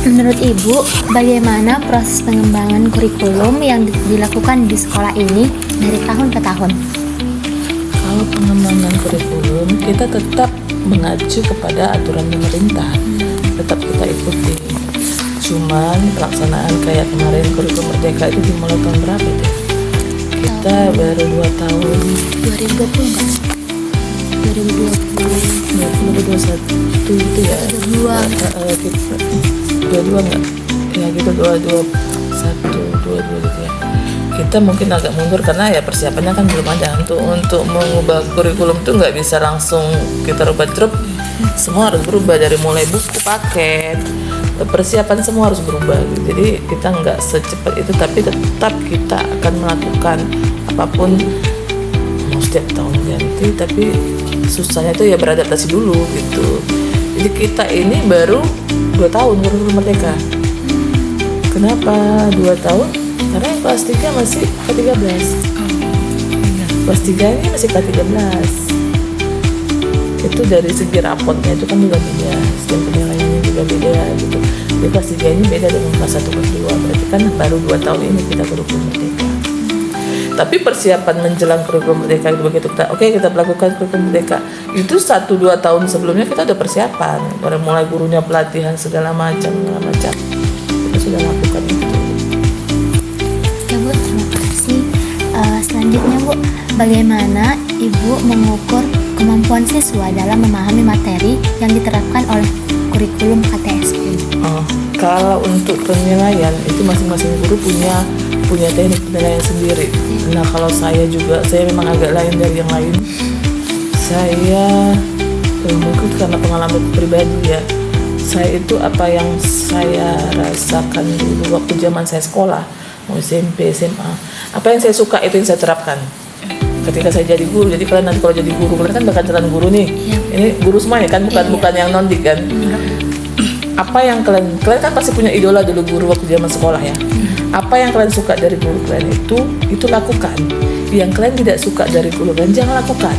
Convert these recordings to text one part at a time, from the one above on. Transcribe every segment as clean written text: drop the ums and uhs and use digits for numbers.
Menurut Ibu, bagaimana proses pengembangan kurikulum yang dilakukan di sekolah ini dari tahun ke tahun? Kalau pengembangan kurikulum, kita tetap mengacu kepada aturan pemerintah, tetap kita ikuti. Cuman pelaksanaan kayak kemarin kurikulum merdeka itu dimulai tahun berapa deh? Kita baru 2 tahun. 2020 kan? 2021 itu ya. 22 enggak? Ya gitu 21, 22 gitu ya. Kita mungkin agak mundur karena ya persiapannya kan belum ada untuk mengubah kurikulum itu nggak bisa langsung kita rubah drop. Semua harus berubah dari mulai buku, paket, persiapan semua harus berubah. Jadi kita nggak secepat itu, tapi tetap kita akan melakukan apapun mau setiap tahun ganti, tapi susahnya itu ya beradaptasi dulu gitu. Jadi kita ini baru 2 tahun kurikulum merdeka. Kenapa 2 tahun? Karena yang kelas 3 masih ke-13. Kelas 3 ini masih ke-13. Itu dari segi rapotnya itu kan juga beda, sistem penilaiannya juga beda gitu. Jadi kelas 3 ini beda dengan kelas 1, kelas 2. Berarti kan baru 2 tahun ini kita kurikulum merdeka. Tapi persiapan menjelang kurikulum merdeka itu begitu kita melakukan kurikulum merdeka itu 1-2 tahun sebelumnya kita udah persiapan, dari mulai gurunya pelatihan segala macam kita sudah lakukan itu. Ya Bu, terima kasih. Selanjutnya Bu, bagaimana Ibu mengukur kemampuan siswa dalam memahami materi yang diterapkan oleh kurikulum KTSP? Kalau untuk penilaian itu masing-masing guru punya teknik penilaian sendiri. Nah kalau saya memang agak lain dari yang lain. Saya mungkin karena pengalaman pribadi ya. Saya itu apa yang saya rasakan dulu waktu zaman saya sekolah, mau SMP, SMA, apa yang saya suka itu yang saya terapkan. Ketika saya jadi guru, jadi kalian nanti kalau jadi guru, kalian kan bakal jalan guru nih. Ya. Ini guru semua ya kan, bukan yang non-dik kan. Apa yang kalian kan pasti punya idola dulu guru waktu zaman sekolah ya. Apa yang kalian suka dari guru kalian itu lakukan. Yang kalian tidak suka dari guru kalian jangan lakukan.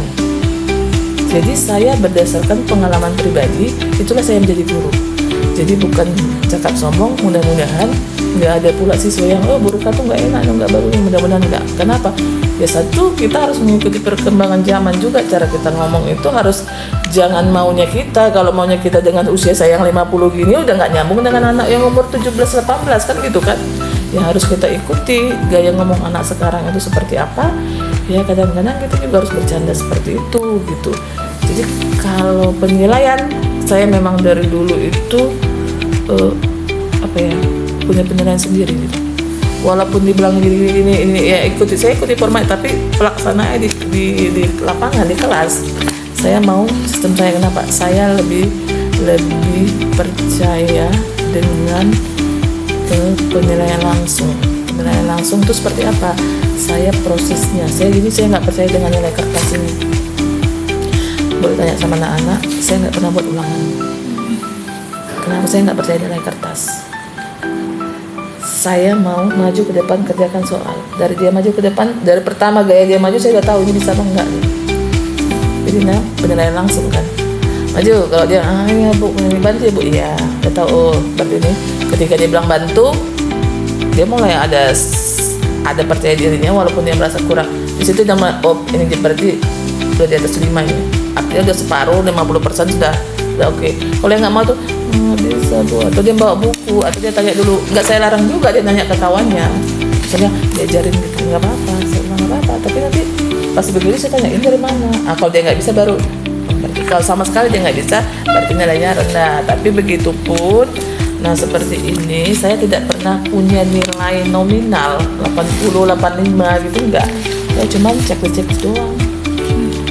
Jadi saya berdasarkan pengalaman pribadi, itulah saya menjadi guru. Jadi bukan cakap sombong, mudah-mudahan nggak ada pula siswa yang guru kamu nggak enak, nggak bagus, mudah-mudahan nggak. Kenapa? Ya satu, kita harus mengikuti perkembangan zaman juga, cara kita ngomong itu harus jangan maunya kita. Kalau maunya kita dengan usia saya yang 50 gini udah nggak nyambung dengan anak yang umur 17-18 kan gitu kan. Ya harus kita ikuti gaya ngomong anak sekarang itu seperti apa. Ya kadang-kadang kita juga harus bercanda seperti itu gitu. Jadi kalau penilaian saya memang dari dulu itu punya penilaian sendiri gitu. Walaupun dibilang ini ya saya ikuti format, tapi pelaksanaannya di lapangan di kelas saya mau sistem saya. Kenapa? Saya lebih percaya dengan penilaian langsung. Penilaian langsung itu seperti apa? Saya prosesnya. Saya nggak percaya dengan nilai kertas ini. Boleh tanya sama anak-anak, saya nggak pernah buat ulangan. Kenapa saya nggak percaya nilai kertas? Saya mau maju ke depan, kerjakan soal. Dari dia maju ke depan, dari pertama gaya dia maju, saya udah tahu ini bisa apa enggak. Jadi penilaian langsung kan. Maju, kalau dia ya Bu, bantu ya Bu, iya. Udah tahu, berarti ini ketika dia bilang bantu, dia mulai ada percaya dirinya walaupun dia merasa kurang. Di situ ini berarti udah di atas 5 ini. Artinya udah separuh, 50% sudah oke. Kalau yang nggak mau tuh bisa Bu, atau dia bawa buku, atau dia tanya dulu. Nggak saya larang juga dia nanya ke kawannya. Misalnya diajarin gitu, nggak apa-apa, saya bilang nggak apa-apa. Tapi nanti pas begitu saya tanyain dari mana. Kalau dia nggak bisa baru, berarti kalau sama sekali dia nggak bisa, berarti nilainya rendah. Tapi begitupun, nah seperti ini saya tidak pernah punya nilai nominal 80, 85 gitu enggak. Saya cuma checklist doang.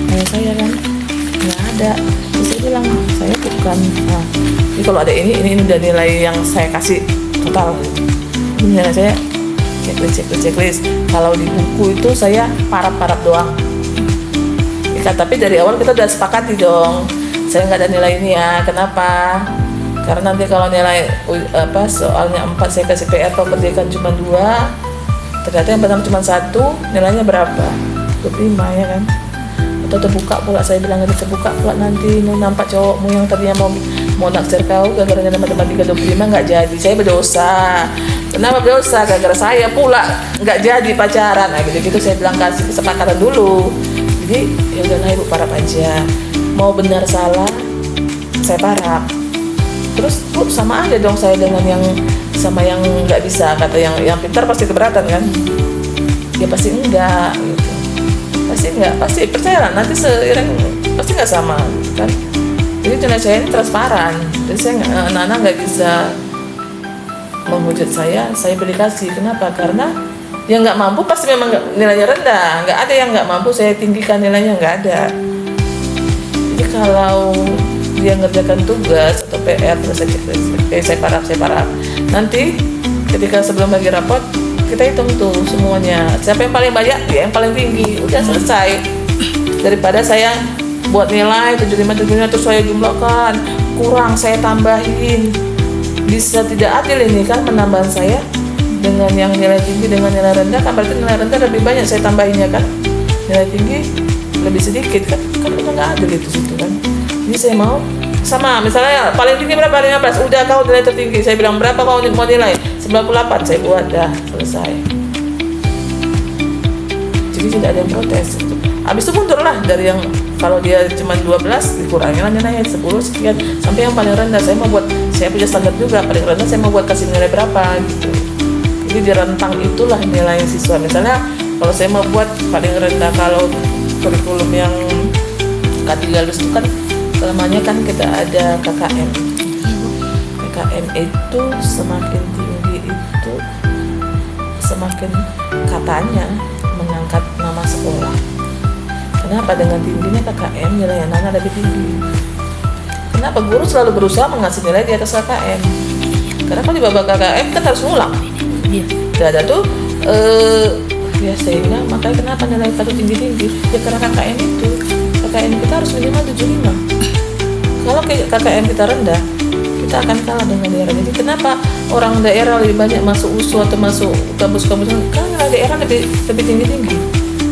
Kayak saya kan nggak ada. Terus saya bilang saya bukan. Jadi kalau ada ini udah nilai yang saya kasih total. Ini nilai saya checklist. Kalau di buku itu saya parap-parap doang. Ya, tapi dari awal kita udah sepakati dong. Saya nggak ada nilai ini ya. Kenapa? Karena nanti kalau nilai soalnya 4 saya kasih PR atau kerjakan cuma 2, ternyata yang pertama cuma 1, nilainya berapa? 25 ya kan? Atau terbuka pula, saya bilang terbuka pula nanti nampak cowokmu yang tadinya mau mau naksir kau gara-gara nilai matematika 25 nggak jadi, saya berdosa. Kenapa berdosa? Gara-gara saya pula nggak jadi pacaran. Nah gitu-gitu saya bilang kasih kesepakatan dulu. Jadi ya udahlah ibu parap aja, mau benar salah saya parap. Terus bu sama aja dong saya dengan yang sama yang nggak bisa, kata yang pintar pasti keberatan kan? Ya pasti enggak gitu. Pasti percayalah nanti seiring pasti nggak sama kan. Jadi channel saya ini transparan, jadi saya anak-anak nggak bisa menghujat saya beli kasih. Kenapa? Karena yang nggak mampu pasti memang nilainya rendah, nggak ada yang nggak mampu saya tinggikan nilainya, nggak ada. Jadi kalau dia ngerjakan tugas atau PR terus saya paraf. Nanti ketika sebelum bagi rapot kita hitung tuh semuanya, siapa yang paling banyak dia yang paling tinggi, udah selesai. Daripada saya buat nilai 75 terus saya jumlahkan, kurang saya tambahin, bisa tidak adil ini kan penambahan saya dengan yang nilai tinggi dengan nilai rendah kan, berarti nilai rendah lebih banyak saya tambahinnya kan, nilai tinggi lebih sedikit kan udah nggak adil itu situ kan. Jadi saya mau sama, misalnya paling tinggi berapa, 15, udah kau nilai tertinggi, saya bilang berapa kau mau nilai 98, saya buat dah selesai. Jadi tidak ada yang protes gitu. Habis itu mundurlah dari yang kalau dia cuma 12 dikurangi lah nilainya 10 sekian sampai yang paling rendah. Saya mau buat, saya punya standar juga, paling rendah saya mau buat kasih nilai berapa gitu. Jadi di rentang itulah nilai siswa. Misalnya kalau saya mau buat paling rendah, kalau kurikulum yang K3 itu kan kelemahannya kan kita ada KKM. KKM itu semakin tinggi itu semakin katanya mengangkat nama sekolah. Kenapa? Dengan tingginya KKM nilai anak lebih tinggi. Kenapa? Guru selalu berusaha mengasih nilai di atas KKM. Karena kalau di bawah KKM kan harus ngulang. Iya. Gak ada tuh ya sehingga makanya kenapa nilai kita tinggi-tinggi? Ya karena KKM itu. KKM kita harus minimal 75. Kalau KKM kita rendah, kita akan kalah dengan daerah. Jadi kenapa orang daerah lebih banyak masuk USU atau masuk kampus-kampus? Karena nilai daerah lebih tinggi-tinggi.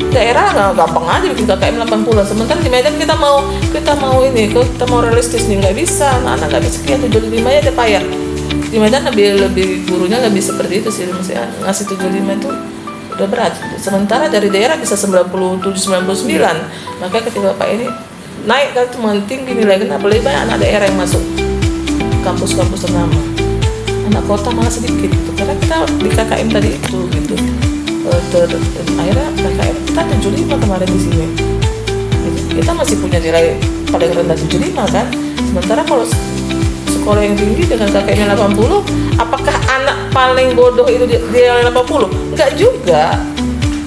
Daerah nggak gampang aja bikin KKM 80, sementara di Medan kita mau realistis nih, nggak bisa, anak-anak nggak bisa kayak 75 ya ada payah. Di Medan lebih gurunya lebih seperti itu sih, maksudnya ngasih 75 itu udah berat. Sementara dari daerah bisa 97, 99. Makanya ketika Bapak ini naik kan cuma tinggi nilai, kenapa lebih banyak anak daerah yang masuk kampus-kampus ternama, anak kota malah sedikit gitu. Karena kita di KKM tadi itu gitu. Akhirnya KKM kita 75 kemarin di sini. Jadi kita masih punya nilai paling rendah 75 kan. Sementara kalau sekolah yang tinggi dengan KKM-nya 80, apakah anak paling bodoh itu dia yang 80? Enggak juga.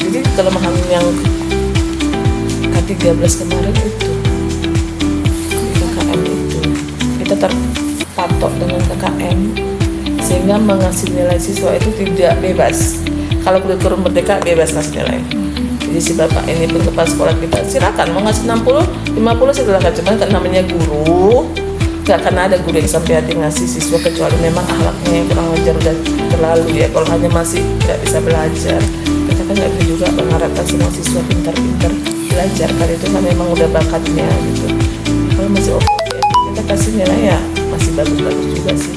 Jadi kelemahan yang K13 kemarin itu di KKM itu kita terpatok dengan KKM sehingga mengasih nilai siswa itu tidak bebas. Kalau kurikulum merdeka bebas ngasih nilai. Jadi si bapak ini pun kepala sekolah kita silakan mau ngasih 60, 50 silakan, cuman kan namanya guru gak akan ada guru yang sampai hati ngasih siswa kecuali memang akhlaknya yang kurang wajar udah terlalu ya. Kalau hanya masih nggak bisa belajar, kita kan nggak bisa juga mengharapkan semua siswa pintar-pintar belajar, karena itu kan memang udah bakatnya gitu. Kalau masih oke kita kasih nilai ya masih bagus-bagus juga sih,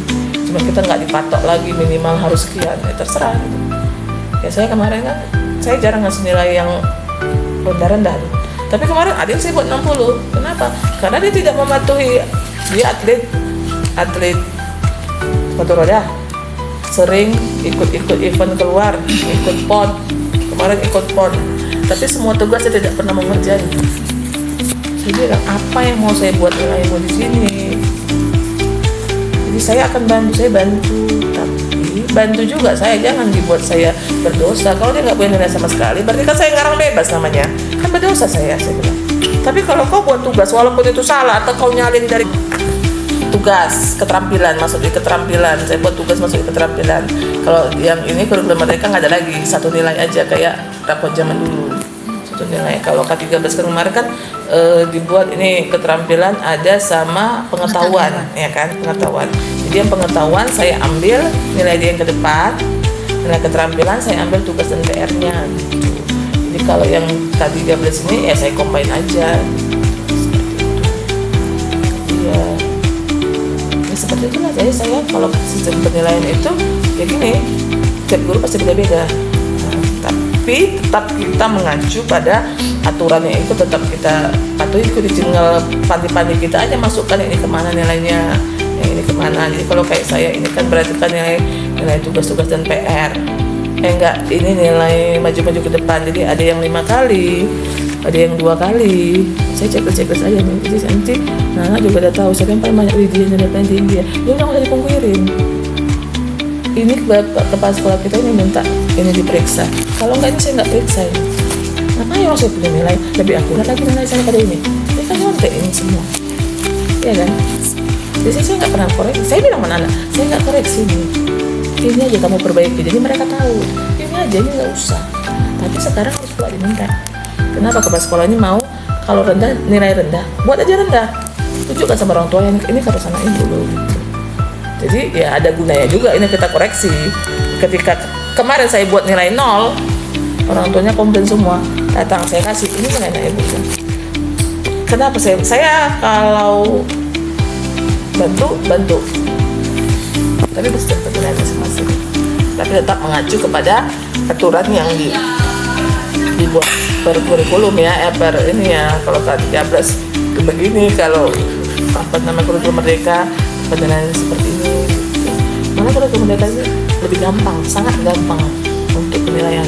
cuma kita nggak dipatok lagi minimal harus sekian, ya terserah gitu. Ya saya kemarin kan saya jarang ngasih nilai yang rendah-rendah, tapi kemarin ada yang saya buat 60. Kenapa? Karena dia tidak mematuhi, dia atlet sepatu roda, sering ikut event keluar, ikut PON, kemarin ikut PON, tapi semua tugas saya tidak pernah mengerjain. Saya bilang apa yang mau saya buat nilaimu di sini? Jadi saya akan bantu, tapi bantu juga saya, jangan dibuat saya berdosa. Kalau dia nggak punya nilai sama sekali, berarti kan saya ngarang bebas namanya, kan berdosa saya bilang. Tapi kalau kau buat tugas walaupun itu salah atau kau nyalin dari tugas keterampilan, masuk di keterampilan, saya buat tugas masuk di keterampilan. Kalau yang ini kurikulum mereka nggak ada lagi, satu nilai aja kayak rapot zaman dulu, satu nilai. Kalau K13 kemarin kan dibuat ini keterampilan ada sama pengetahuan, ya kan, pengetahuan. Jadi yang pengetahuan saya ambil nilai dia yang ke depan, nilai keterampilan saya ambil tugas dan PR-nya gitu. Jadi kalau yang K13 ini ya saya combine aja seperti itu. Iya. itulah saya kalau sistem penilaian itu ya gini, tiap guru pasti beda-beda. Tapi tetap kita mengacu pada aturannya, itu tetap kita patuhi, tinggal panti-panti kita aja masukkan ini kemana nilainya, yang ini kemana. Jadi kalau kayak saya ini kan berarti kan nilai tugas-tugas dan PR. Enggak, ini nilai maju-maju ke depan. Jadi ada yang 5 kali, ada yang 2 kali. Saya checklist aja nih. Jadi nanti Nana juga udah tahu. Saya kan paling banyak dia dan tinggi ya. Dia udah nggak usah dipungkirin. Ini kepala sekolah kita ini minta ini diperiksa. Kalau enggak ini saya nggak periksa ini. Ngapain orang saya punya nilai lebih akurat lagi nilai saya pada ini? Ini kan nyontek ini semua, ya kan? Jadi saya nggak pernah koreksi. Saya bilang mana anak, saya nggak koreksi ini aja kamu perbaiki. Jadi mereka tahu ini aja, ini nggak usah. Tapi sekarang harus pula diminta. Kenapa kepala sekolah ini mau kalau rendah nilai rendah, buat aja rendah. Tunjukkan sama orang tua yang ini harus anakin dulu. Gitu. Jadi ya ada gunanya juga ini kita koreksi. Ketika kemarin saya buat nilai 0, orang tuanya komplain semua. Datang saya kasih ini nilai ibu. Kenapa saya kalau bantu. Tapi betul penilaian masing-masing. Tapi tetap mengacu kepada aturan yang dibuat per kurikulum ya, per ini ya. Kalau K13 begini, kalau kurikulum merdeka penilaian seperti ini. Mana kurikulum merdeka ini lebih gampang, sangat gampang untuk penilaian.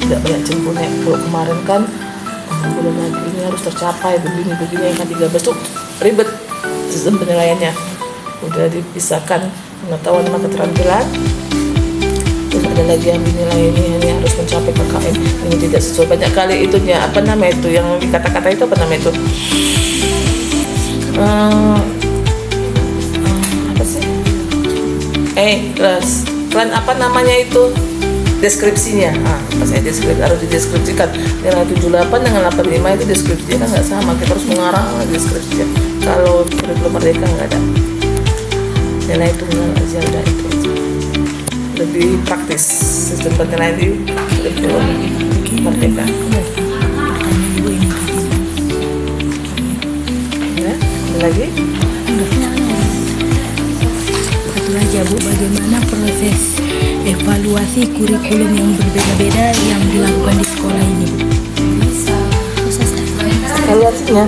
Tidak banyak cengkunek. Kalau kemarin kan belum lagi ini harus tercapai begini yang kan 13 tuh ribet sistem penilaiannya. Udah dipisahkan pengetahuan sama keterampilan. Terus ada lagi yang dinilai ini harus mencapai KKM, ini tidak sesuai. Banyak kali itunya apa namanya itu yang kata-kata itu apa namanya itu? Apa sih? Klan apa namanya itu? Deskripsinya, pas saya harus dideskripsikan. Nilai 78 dengan 85 itu deskripsinya kan nggak sama, kita harus mengarang deskripsinya. Kalau kurikulum merdeka nggak ada. Nilai tunggal aja udah itu aja. Lebih praktis sistem penilaian di kurikulum merdeka. Ya, ada lagi? Satu aja Bu, bagaimana proses evaluasi kurikulum yang berbeda-beda yang dilakukan di sekolah ini? Evaluasinya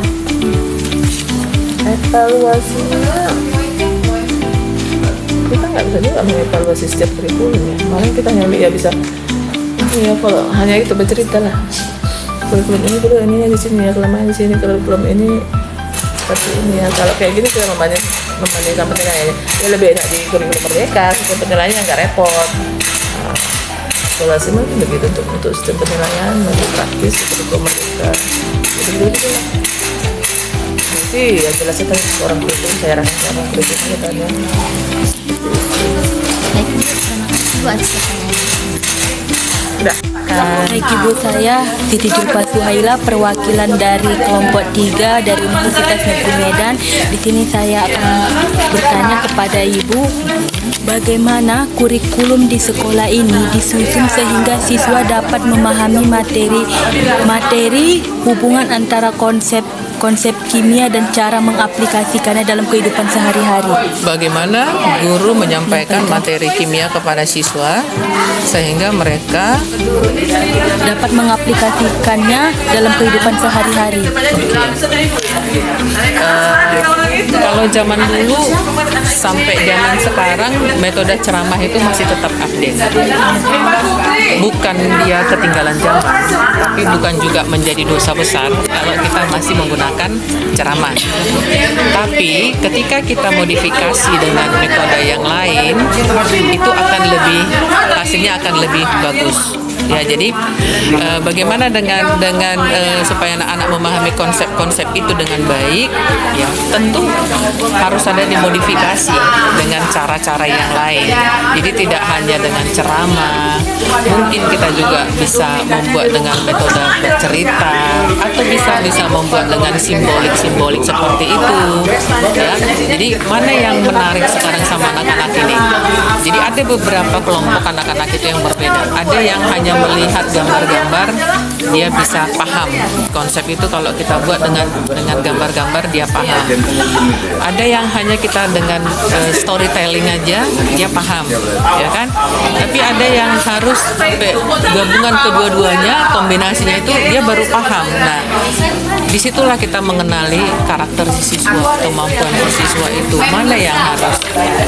kita nggak bisa juga mengevaluasi setiap kurikulum ya. Malah kita hanya ya bisa ya kalau hanya itu bercerita lah. Kurikulum ini dulu ini di sini ya, kelemahan di sini, kurikulum ini seperti ini ya. Kalau kayak gini kita membandingkan penilaiannya ya lebih enak di kurikulum merdeka, sistem penilaiannya nggak repot. Evaluasi mungkin begitu untuk sistem penilaian lebih praktis di kurikulum merdeka. Jadi gitu lah. Nanti ya jelasnya kan orang kurikulum, saya rasa orang kurikulumnya tanya. Baik, terima kasih Bu atas pertanyaannya. Udah. Baik Ibu, saya Siti Julfa Suhaila, perwakilan dari kelompok 3 dari Universitas Negeri Medan. Di sini saya akan bertanya kepada Ibu, bagaimana kurikulum di sekolah ini disusun sehingga siswa dapat memahami materi hubungan antara konsep kimia dan cara mengaplikasikannya dalam kehidupan sehari-hari. Bagaimana guru menyampaikan materi kimia kepada siswa sehingga mereka dapat mengaplikasikannya dalam kehidupan sehari-hari. Kalau zaman dulu sampai zaman sekarang metode ceramah itu masih tetap update. Bukan dia ketinggalan zaman, tapi bukan juga menjadi dosa besar kalau kita masih menggunakan ceramah. Tapi ketika kita modifikasi dengan metode yang lain, itu akan lebih hasilnya akan lebih bagus. Ya, jadi bagaimana dengan supaya anak-anak memahami konsep-konsep itu dengan baik, ya tentu harus ada dimodifikasi dengan cara-cara yang lain. Jadi tidak hanya dengan ceramah, mungkin kita juga bisa membuat dengan metode bercerita atau bisa membuat dengan simbolik seperti itu. Ya, jadi mana yang menarik sekarang sama anak-anak ini? Jadi ada beberapa kelompok anak-anak itu yang berbeda. Ada yang hanya melihat gambar-gambar, dia bisa paham konsep itu. Kalau kita buat dengan gambar-gambar, dia paham. Ada yang hanya kita dengan storytelling aja, dia paham, ya kan? Tapi ada yang harus sampai gabungan kedua-duanya, kombinasinya itu dia baru paham. Nah, disitulah kita mengenali karakter si siswa, kemampuan si siswa itu mana yang harus.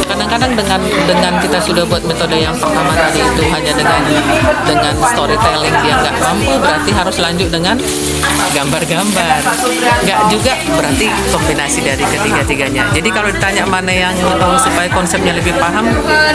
Kadang-kadang dengan kita sudah buat metode yang pertama tadi itu hanya dengan storytelling dia nggak mampu, berarti harus lanjut dengan gambar-gambar. Nggak juga berarti kombinasi dari ketiga-tiganya. Jadi kalau ditanya mana yang supaya konsepnya lebih paham,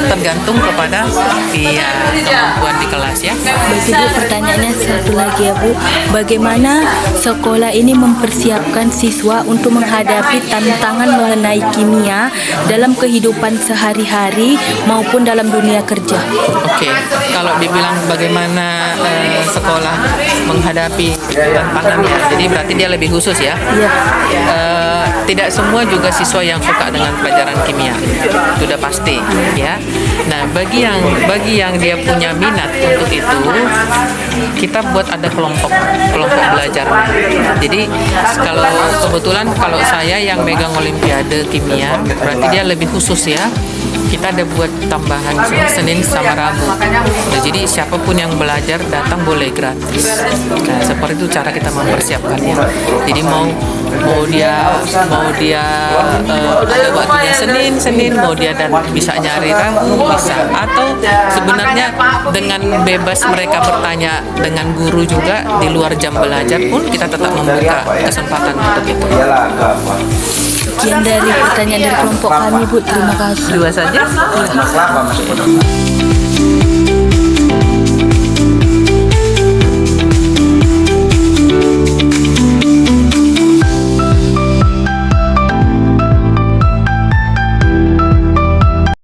tergantung kepada kemampuan di kelas ya. Bagi Bu, pertanyaannya satu lagi ya Bu, bagaimana sekolah ini mempersiapkan siswa untuk menghadapi tantangan mengenai kimia dalam kehidupan sehari-hari maupun dalam dunia kerja? Oke, kalau dibilang bagaimana sekolah menghadapi tantangan ya, jadi berarti dia lebih khusus ya. Iya. Tidak semua juga siswa yang suka dengan pelajaran kimia, itu udah pasti ya. Nah, bagi yang dia punya minat untuk itu, kita buat ada kelompok belajarnya. Jadi kalau kebetulan kalau saya yang megang Olimpiade kimia, berarti dia lebih khusus ya. Kita ada buat tambahan Senin sama Rabu. Nah, jadi siapapun yang belajar datang boleh gratis. Nah, seperti itu cara kita mempersiapkannya. Jadi mau dia ada waktunya Senin, mau dia dan bisa nyari Rabu bisa. Atau sebenarnya dengan bebas mereka bertanya dengan guru juga di luar jam belajar pun kita tetap membuka kesempatan untuk itu. Sekian dari pertanyaan dari kelompok kami Bu, terima kasih. Dua saja.